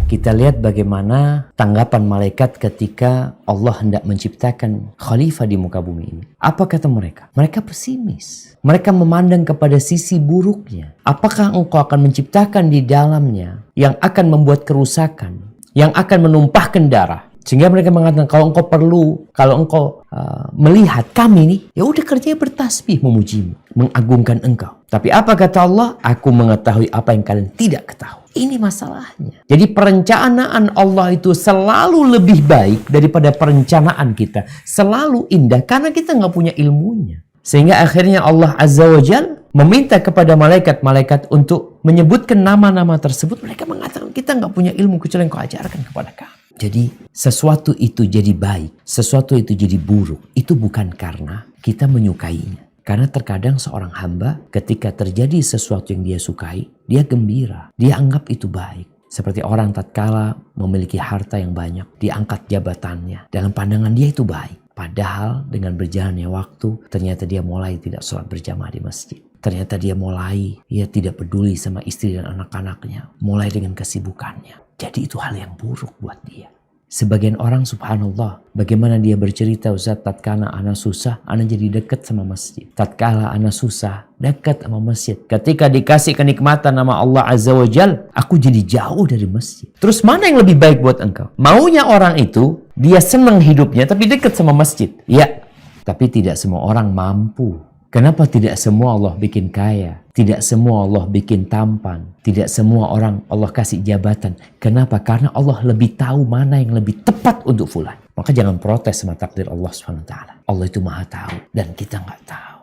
Kita lihat bagaimana tanggapan malaikat ketika Allah hendak menciptakan khalifah di muka bumi ini. Apa kata mereka? Mereka pesimis. Mereka memandang kepada sisi buruknya. Apakah engkau akan menciptakan di dalamnya yang akan membuat kerusakan, yang akan menumpahkan darah? Sehingga mereka mengatakan, kalau engkau melihat kami nih, ya udah kerjanya bertasbih memujimu, mengagungkan engkau. Tapi apa kata Allah? Aku mengetahui apa yang kalian tidak ketahui. Ini masalahnya. Jadi perencanaan Allah itu selalu lebih baik daripada perencanaan kita. Selalu indah karena kita nggak punya ilmunya. Sehingga akhirnya Allah Azza wa Jal meminta kepada malaikat-malaikat untuk menyebutkan nama-nama tersebut. Mereka mengatakan kita nggak punya ilmu kecuali yang kau ajarkan kepada kami. Jadi sesuatu itu jadi baik, sesuatu itu jadi buruk. Itu bukan karena kita menyukainya. Karena terkadang seorang hamba ketika terjadi sesuatu yang dia sukai, dia gembira, dia anggap itu baik. Seperti orang tatkala memiliki harta yang banyak, diangkat jabatannya. Dalam pandangan dia itu baik. Padahal dengan berjalannya waktu, ternyata dia mulai tidak sholat berjamaah di masjid. Ternyata dia mulai tidak peduli sama istri dan anak-anaknya. Mulai dengan kesibukannya. Jadi itu hal yang buruk buat dia. Sebagian orang subhanallah, bagaimana dia bercerita, Ustaz, tatkala ana susah, ana jadi dekat sama masjid. Tatkala ana susah, dekat sama masjid. Ketika dikasih kenikmatan nama Allah Azza wa Jal, aku jadi jauh dari masjid. Terus mana yang lebih baik buat engkau? Maunya orang itu, dia senang hidupnya tapi dekat sama masjid. Ya, tapi tidak semua orang mampu. Kenapa tidak semua Allah bikin kaya? Tidak semua Allah bikin tampan. Tidak semua orang Allah kasih jabatan. Kenapa? Karena Allah lebih tahu mana yang lebih tepat untuk fulan. Maka jangan protes sama takdir Allah SWT. Allah itu maha tahu dan kita nggak tahu.